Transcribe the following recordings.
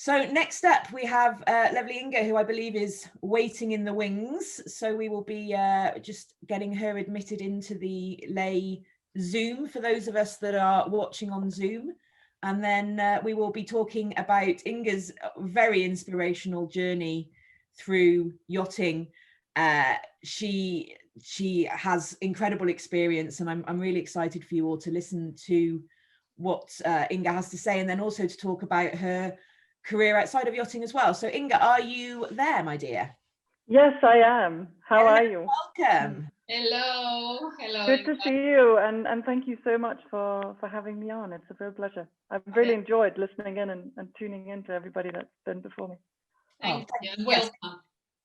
So next up, we have lovely Inge, who I believe is waiting in the wings. So we will be just getting her admitted into the lay Zoom for those of us that are watching on Zoom. And then we will be talking about Inge's very inspirational journey through yachting. She has incredible experience, and I'm really excited for you all to listen to what Inge has to say, and then also to talk about her career outside of yachting as well. So Inge, are you there, my dear? Yes, I am. How are you? Welcome. Hello. Hello. Good to see you, and thank you so much for having me on. It's a real pleasure. I've really enjoyed listening in and tuning in to everybody that's been before me. Thank you. Welcome.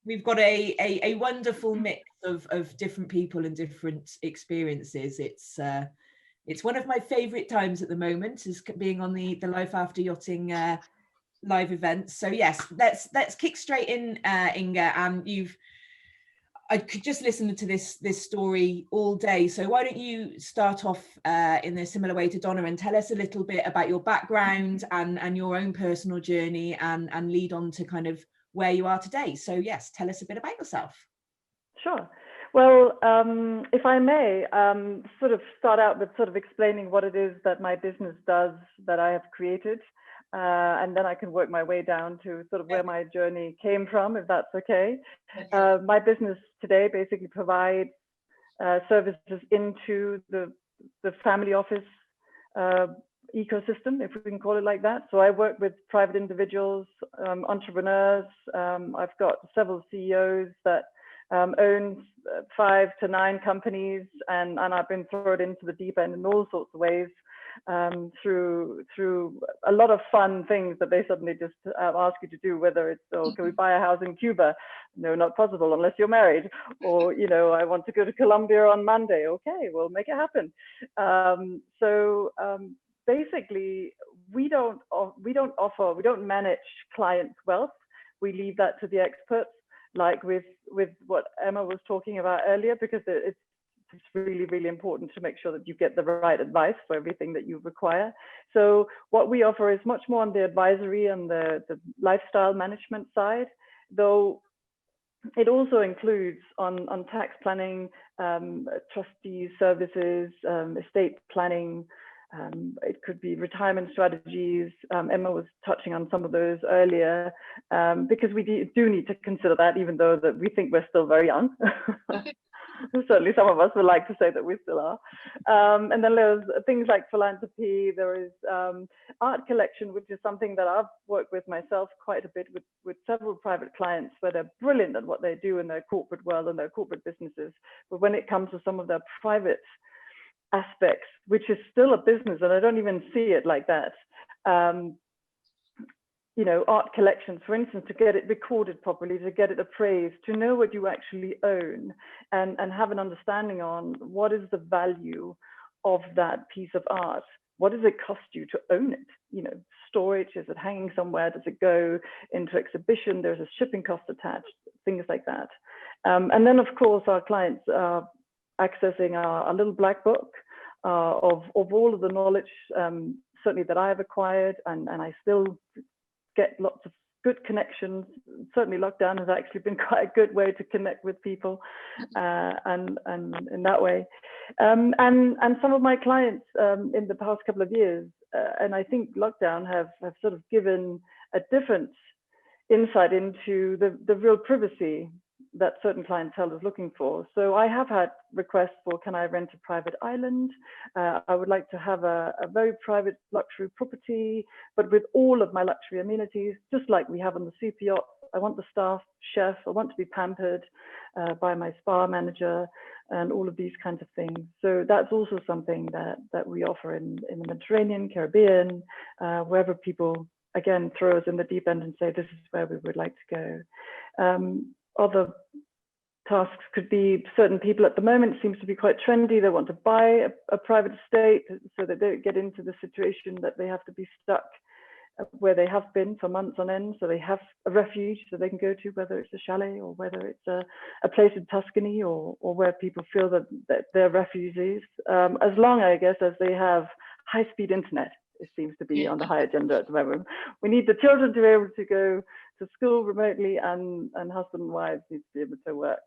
We've got a wonderful mix of different people and different experiences. It's one of my favorite times at the moment, is being on the Life After Yachting live events. So yes, let's kick straight in, Inge. I could just listen to this story all day. So why don't you start off in a similar way to Donna and tell us a little bit about your background and your own personal journey, and lead on to kind of where you are today. So yes, tell us a bit about yourself. Sure. Well, if I may, sort of start out with sort of explaining what it is that my business does that I have created. And then I can work my way down to sort of where my journey came from, if that's okay. My business today basically provides services into the family office ecosystem, if we can call it like that. So I work with private individuals, entrepreneurs. I've got several CEOs that own 5 to 9 companies, and I've been thrown into the deep end in all sorts of ways. Through a lot of fun things that they suddenly just ask you to do, whether it's, oh, can we buy a house in Cuba? No, not possible unless you're married. Or, you know, I want to go to Colombia on Monday. Okay, we'll make it happen. Basically, we don't manage clients' wealth. We leave that to the experts, like with what Emma was talking about earlier, because it's really, really important to make sure that you get the right advice for everything that you require. So what we offer is much more on the advisory and the lifestyle management side, though it also includes on tax planning, trustee services, estate planning. It could be retirement strategies. Emma was touching on some of those earlier, because we do need to consider that, even though that we think we're still very young. Certainly some of us would like to say that we still are. And then there's things like philanthropy. There is art collection, which is something that I've worked with myself quite a bit with several private clients, where they're brilliant at what they do in their corporate world and their corporate businesses. But when it comes to some of their private aspects, which is still a business, and I don't even see it like that, you know, art collections, for instance, to get it recorded properly, to get it appraised, to know what you actually own, and have an understanding on what is the value of that piece of art. What does it cost you to own it? You know, storage, is it hanging somewhere? Does it go into exhibition? There's a shipping cost attached, things like that. And then, of course, our clients are accessing our little black book of all of the knowledge, certainly that I have acquired, and I still get lots of good connections. Certainly lockdown has actually been quite a good way to connect with people, and in that way. And some of my clients in the past couple of years, and I think lockdown have sort of given a different insight into the real privacy that certain clientele is looking for. So I have had requests for, can I rent a private island? I would like to have a very private luxury property, but with all of my luxury amenities, just like we have on the super yacht. I want the staff chef, I want to be pampered by my spa manager, and all of these kinds of things. So that's also something that we offer in the Mediterranean, Caribbean, wherever people, again, throw us in the deep end and say, this is where we would like to go. Other tasks could be, certain people at the moment, it seems to be quite trendy. They want to buy a private estate so that they don't get into the situation that they have to be stuck where they have been for months on end. So they have a refuge that they can go to, whether it's a chalet or whether it's a place in Tuscany, or where people feel that their refuge is, as long, I guess, as they have high-speed internet It seems to be on the high agenda at the moment. We need the children to be able to go to school remotely, and husband and wives need to be able to work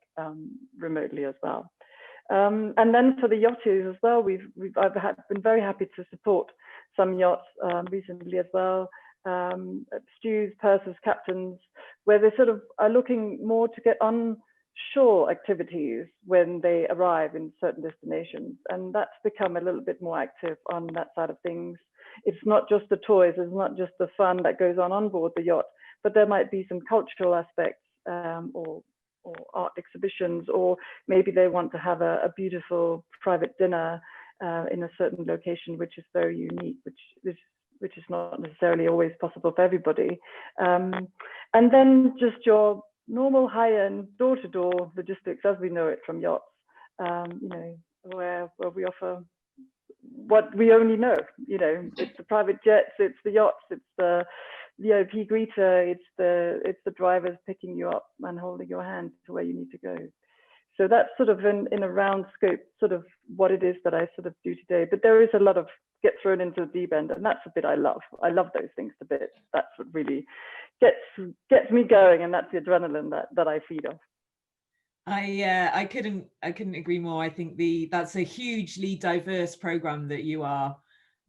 remotely as well. And then for the yachties as well, I've been very happy to support some yachts recently as well. Stews, pursers, captains, where they sort of are looking more to get onshore activities when they arrive in certain destinations, and that's become a little bit more active on that side of things. It's not just the toys, it's not just the fun that goes on board the yacht, but there might be some cultural aspects or art exhibitions, or maybe they want to have a beautiful private dinner in a certain location, which is very unique, which is not necessarily always possible for everybody. And then just your normal high-end door-to-door logistics as we know it from yachts, you know, where we offer what we only know. You know, it's the private jets, it's the yachts, it's the VIP greeter, it's the drivers picking you up and holding your hand to where you need to go. So that's sort of in a round scope, sort of what it is that I sort of do today. But there is a lot of get thrown into the deep end, and that's a bit I love. I love those things a bit. That's what really gets me going, and that's the adrenaline that I feed off. I couldn't agree more. I think that's a hugely diverse program that you are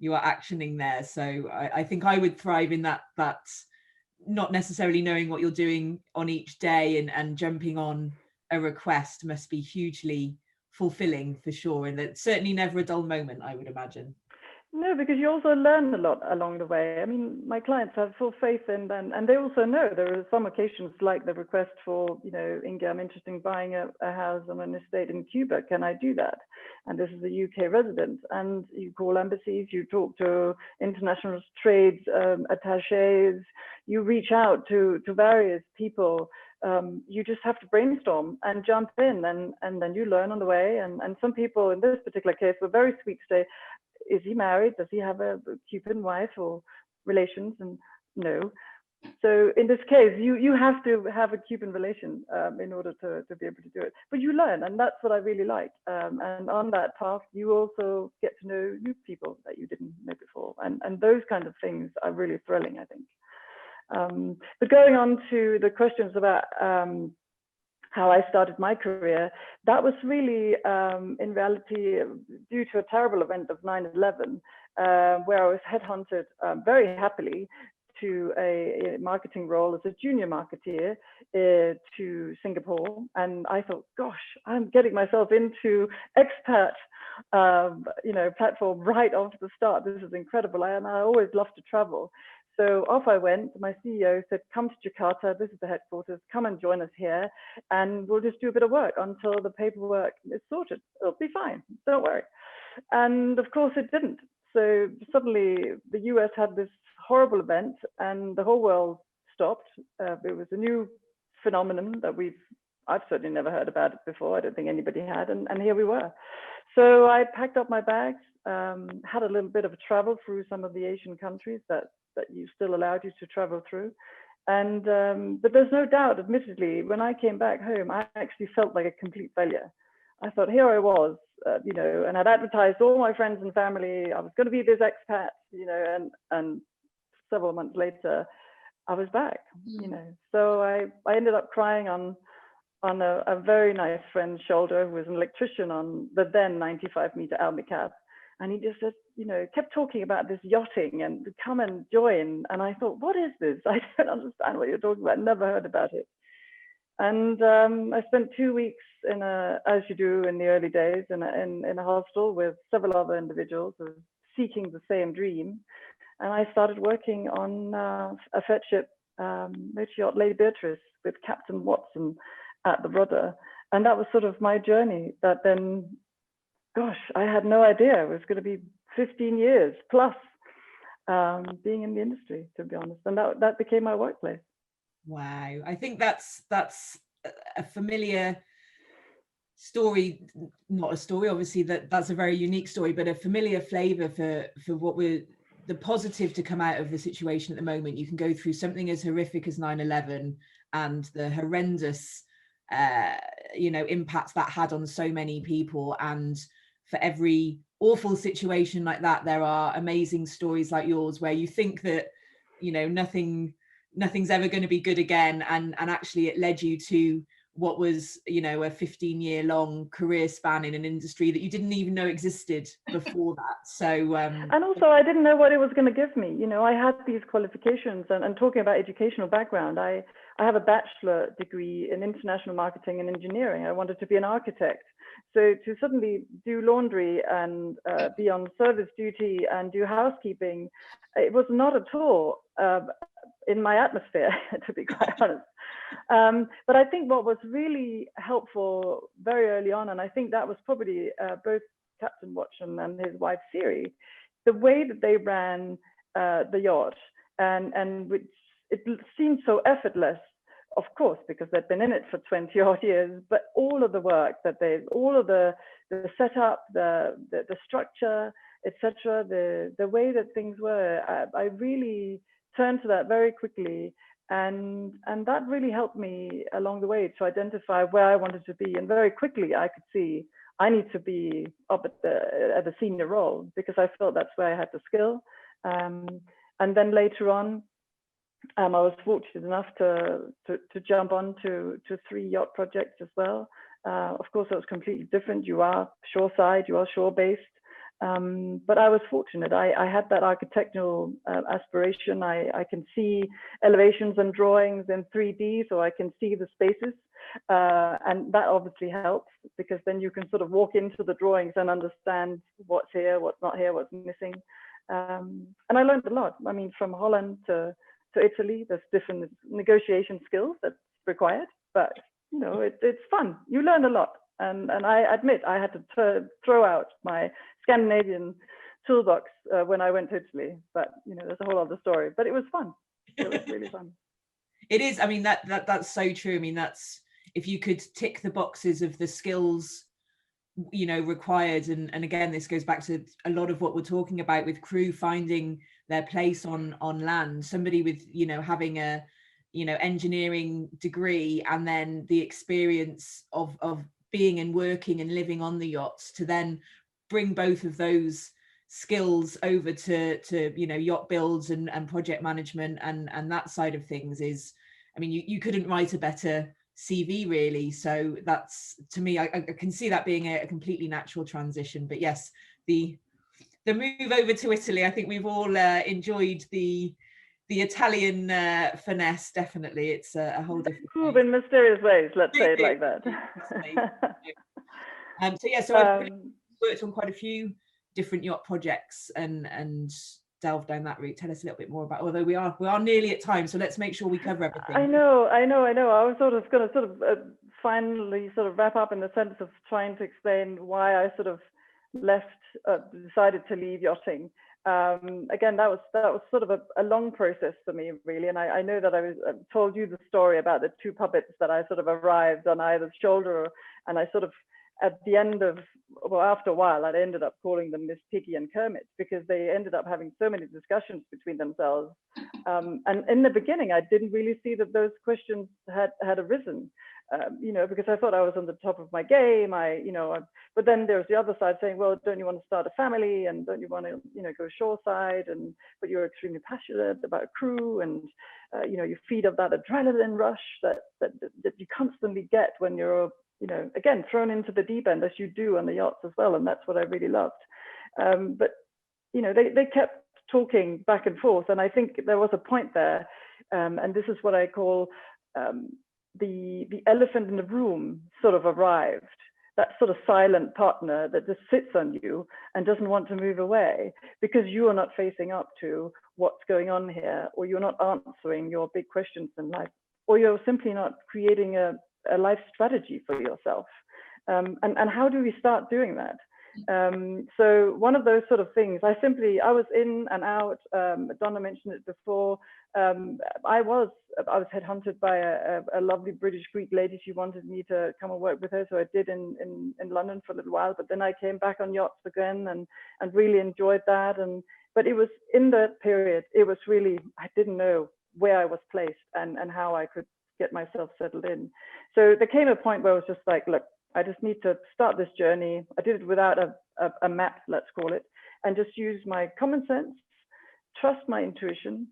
actioning there. So I think I would thrive in that not necessarily knowing what you're doing on each day, and jumping on a request must be hugely fulfilling for sure, and that's certainly never a dull moment, I would imagine. No, because you also learn a lot along the way. I mean, my clients have full faith in, and they also know there are some occasions like the request for, you know, Inge, I'm interested in buying a house on an estate in Cuba. Can I do that? And this is a UK resident. And you call embassies, you talk to international trades attaches, you reach out to various people. You just have to brainstorm and jump in, and then you learn on the way. And some people in this particular case were very sweet to say, is he married? Does he have a Cuban wife or relations? And no. So in this case, you have to have a Cuban relation in order to be able to do it. But you learn, and that's what I really like. And on that path, you also get to know new people that you didn't know before. And those kind of things are really thrilling, I think. But going on to the questions about how I started my career, that was really, in reality, due to a terrible event of 9/11, where I was headhunted very happily to a marketing role as a junior marketeer to Singapore. And I thought, gosh, I'm getting myself into expat, you know, platform right off the start. This is incredible. And I always love to travel. So off I went. My CEO said, come to Jakarta, this is the headquarters, come and join us here, and we'll just do a bit of work until the paperwork is sorted. It'll be fine, don't worry. And of course it didn't. So suddenly the US had this horrible event and the whole world stopped. It was a new phenomenon that I've certainly never heard about it before. I don't think anybody had, and here we were. So I packed up my bags, had a little bit of a travel through some of the Asian countries that you still allowed you to travel through. And but there's no doubt, admittedly, when I came back home, I actually felt like a complete failure. I thought, here I was, you know, and I'd advertised all my friends and family. I was going to be this expat, you know, and several months later, I was back, you know. So I ended up crying on a very nice friend's shoulder, who was an electrician on the then 95-meter Almicab. And he just said, you know, kept talking about this yachting and come and join. And I thought, what is this? I don't understand what you're talking about. Never heard about it. And I spent 2 weeks as you do in the early days, in a hostel with several other individuals who were seeking the same dream. And I started working on a fed ship, motor yacht Lady Beatrice, with Captain Watson at the rudder. And that was sort of my journey that then, gosh, I had no idea it was going to be 15 years plus being in the industry, to be honest. And that became my workplace. Wow. I think that's a familiar story, not a story, obviously that's a very unique story, but a familiar flavor for what we're, the positive to come out of the situation at the moment. You can go through something as horrific as 9/11 and the horrendous, you know, impacts that had on so many people. And for every awful situation like that, there are amazing stories like yours where you think that, you know, nothing's ever going to be good again, and actually it led you to what was, you know, a 15-year long career span in an industry that you didn't even know existed before that. So and also I didn't know what it was going to give me. You know, I had these qualifications, and talking about educational background, I have a bachelor degree in international marketing and engineering. I wanted to be an architect. So to suddenly do laundry and be on service duty and do housekeeping, it was not at all in my atmosphere, to be quite honest. But I think what was really helpful very early on, and I think that was probably both Captain Watson and his wife Siri, the way that they ran the yacht, and which it seemed so effortless, of course, because they'd been in it for 20 odd years, but all of the work that all of the setup, the structure, etc., the way that things were, I really turned to that very quickly. And that really helped me along the way to identify where I wanted to be. And very quickly I could see I need to be up at the senior role, because I felt that's where I had the skill. And then later on, I was fortunate enough to jump on to 3 yacht projects as well. Of course, it was completely different. You are shoreside, you are shore-based. But I was fortunate. I had that architectural aspiration. I can see elevations and drawings in 3D, so I can see the spaces. And that obviously helps, because then you can sort of walk into the drawings and understand what's here, what's not here, what's missing. And I learned a lot. I mean, from Holland to Italy, there's different negotiation skills that's required, but you know, it's fun. You learn a lot. And I admit I had to throw out my Scandinavian toolbox when I went to Italy, but you know, there's a whole other story. But it was fun. It was really fun. It is. I mean, that's so true. I mean, that's, if you could tick the boxes of the skills, you know, required, and again, this goes back to a lot of what we're talking about with crew finding their place on land. Somebody with, you know, having a, you know, engineering degree, and then the experience of being and working and living on the yachts, to then bring both of those skills over to you know, yacht builds and project management and that side of things is, I mean, you couldn't write a better CV really. So that's, to me, I can see that being a completely natural transition. But yes, the move over to Italy, I think we've all enjoyed the Italian finesse. Definitely, it's a whole different move in mysterious ways, let's say it like that. So yeah, so I've worked on quite a few different yacht projects and delve down that route. Tell us a little bit more about, although we are nearly at time, so let's make sure we cover everything. I know. I was sort of going to finally sort of wrap up in the sense of trying to explain why I sort of decided to leave yachting. Again, that was sort of a long process for me, really. And I know that I told you the story about the 2 puppets that I sort of arrived on either shoulder, and I sort of, at the end of, well, after a while, I ended up calling them Miss Piggy and Kermit, because they ended up having so many discussions between themselves. And in the beginning, I didn't really see that those questions had arisen, you know, because I thought I was on the top of my game. But then there's the other side saying, well, don't you want to start a family, and don't you want to, you know, go shoreside, but you're extremely passionate about crew, and you know, you feed off that adrenaline rush that you constantly get when you're, you know, again, thrown into the deep end, as you do on the yachts as well. And that's what I really loved. But, you know, they kept talking back and forth. And I think there was a point there, and this is what I call the elephant in the room sort of arrived. That sort of silent partner that just sits on you and doesn't want to move away, because you are not facing up to what's going on here, or you're not answering your big questions in life, or you're simply not creating a life strategy for yourself. And how do we start doing that? So one of those sort of things, I was in and out. Donna mentioned it before. I was headhunted by a lovely British Greek lady. She wanted me to come and work with her, so I did in London for a little while. But then I came back on yachts again and really enjoyed that. But it was in that period, it was really, I didn't know where I was placed and how I could get myself settled in. So there came a point where I was just like, look, I just need to start this journey. I did it without a map, let's call it, and just use my common sense, trust my intuition,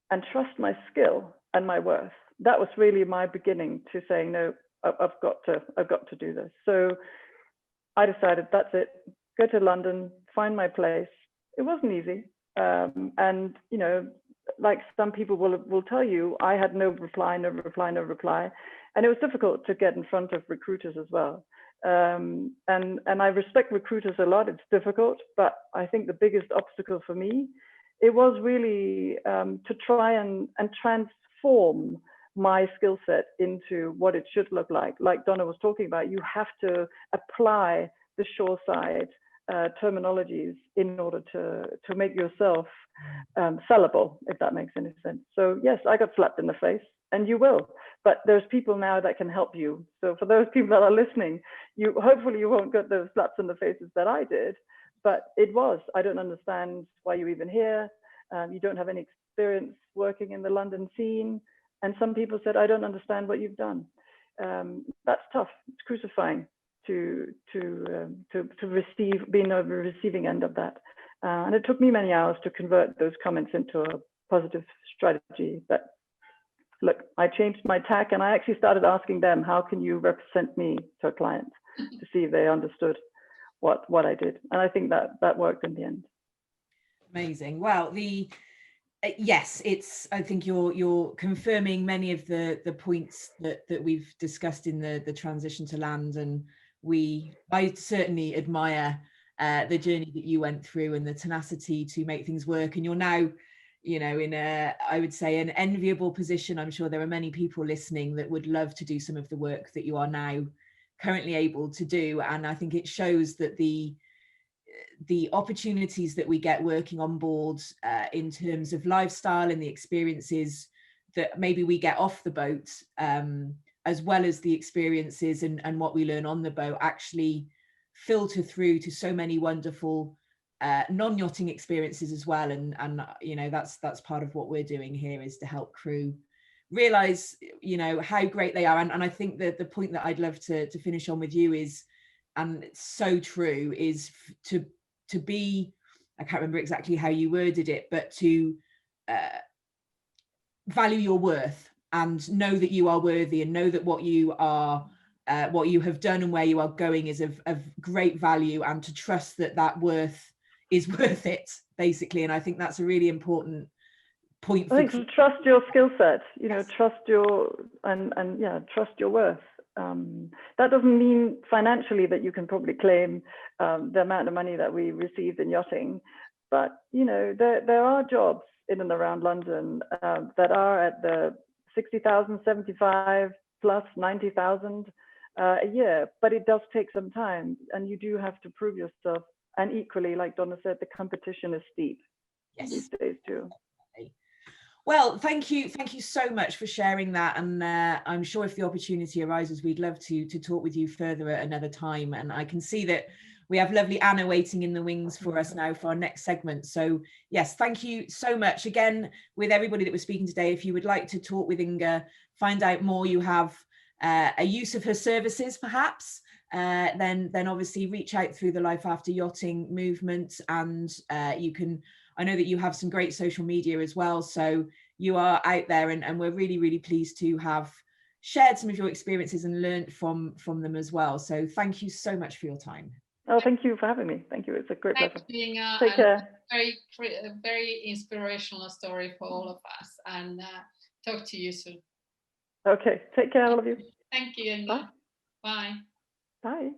and trust my skill and my worth. That was really my beginning to saying, no, I've got to do this. So I decided, that's it, go to London, find my place. It wasn't easy. And, you know, like some people will tell you, I had no reply. And it was difficult to get in front of recruiters as well. And I respect recruiters a lot. It's difficult, but I think the biggest obstacle for me, it was really to try and transform my skill set into what it should look like. Like Donna was talking about, you have to apply the shoreside terminologies in order to make yourself sellable, if that makes any sense. So yes, I got slapped in the face, and you will, but there's people now that can help you. So for those people that are listening, hopefully you won't get those slaps in the faces that I did, but I don't understand why you're even here. You don't have any experience working in the London scene. And some people said, I don't understand what you've done. That's tough. It's crucifying to receive, being on the receiving end of that. And it took me many hours to convert those comments into a positive strategy. But look, I changed my tack, and I actually started asking them, how can you represent me to a client, to see if they understood what I did. And I think that worked in the end. Amazing. Well, yes, I think you're confirming many of the points that we've discussed in the transition to land, and I certainly admire the journey that you went through and the tenacity to make things work. And you're now, you know, in I would say, an enviable position. I'm sure there are many people listening that would love to do some of the work that you are now currently able to do. And I think it shows that the opportunities that we get working on board in terms of lifestyle and the experiences that maybe we get off the boat, as well as the experiences and what we learn on the boat, actually filter through to so many wonderful non-yachting experiences as well. And you know, that's part of what we're doing here, is to help crew realize, you know, how great they are. And I think that the point that I'd love to finish on with you is, and it's so true, is to be, I can't remember exactly how you worded it, but to value your worth and know that you are worthy, and know that what you have done and where you are going is of great value, and to trust that worth is worth it, basically. And I think that's a really important point. I think to trust your skill set, you know, trust your trust your worth. That doesn't mean financially that you can probably claim the amount of money that we received in yachting, but you know, there are jobs in and around London that are at the 60,000, 75 plus 90,000 a year, but it does take some time, and you do have to prove yourself. And equally, like Donna said, the competition is steep these days too. Well, thank you so much for sharing that, and I'm sure if the opportunity arises, we'd love to talk with you further at another time. And I can see that we have lovely Anna waiting in the wings for us now for our next segment. So yes, thank you so much again. With everybody that we're speaking today, if you would like to talk with Inge, find out more, you have a use of her services perhaps, then obviously reach out through the Life After Yachting movement, and you can, I know that you have some great social media as well, so you are out there, and we're really, really pleased to have shared some of your experiences and learned from them as well. So thank you so much for your time. Oh, thank you for having me. Thank you. It's a great pleasure. Take care. Very inspirational story for all of us, and talk to you soon. Okay, take care, all of you. Thank you, Inge. Bye. Bye. Bye.